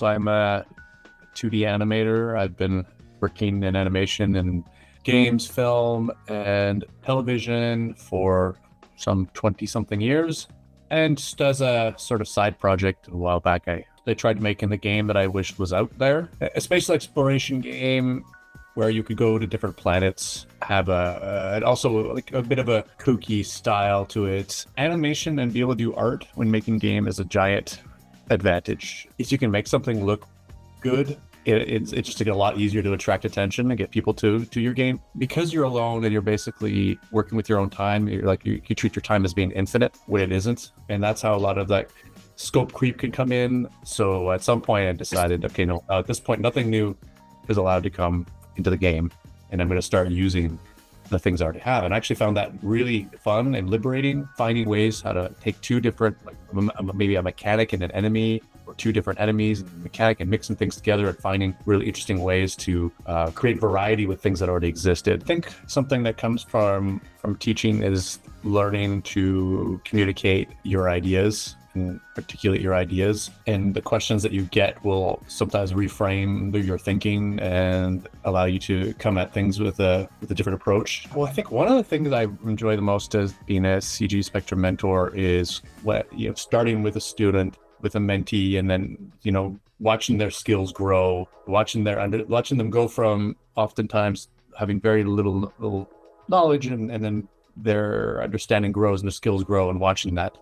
So I'm a 2D animator. I've been working in animation in games, film, and television for some 20-something years. And just as a sort of side project a while back, I tried making the game that I wished was out there. A space exploration game where you could go to different planets, have and also like a bit of a kooky style to it. Animation and be able to do art when making game is a giant advantage. If you can make something look good, it's just a lot easier to attract attention and get people to your game. Because you're alone and you're basically working with your own time, you treat your time as being infinite when it isn't. And that's how a lot of that scope creep can come in. So at some point I decided, okay, no, at this point, nothing new is allowed to come into the game. And I'm going to start using the things I already have. And I actually found that really fun and liberating, finding ways how to take two different, maybe a mechanic and an enemy, or two different enemies and mechanic, and mixing things together and finding really interesting ways to create variety with things that already existed. I think something that comes from teaching is learning to communicate your ideas and articulate your ideas, and the questions that you get will sometimes reframe your thinking and allow you to come at things with a different approach. Well, I think one of the things I enjoy the most as being a CG Spectrum mentor is starting with a student, with a mentee, and then watching their skills grow, watching them go from oftentimes having very little knowledge, and then their understanding grows and their skills grow, and watching that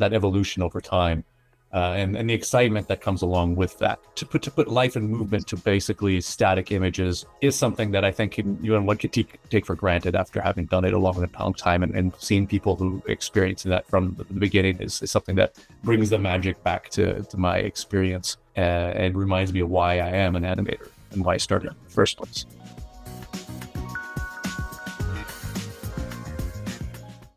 evolution over time, and the excitement that comes along with that. To put life and movement to basically static images is something that I think one could take for granted after having done it a long time, and seeing people who experience that from the beginning is something that brings the magic back to my experience, and reminds me of why I am an animator and why I started in the first place.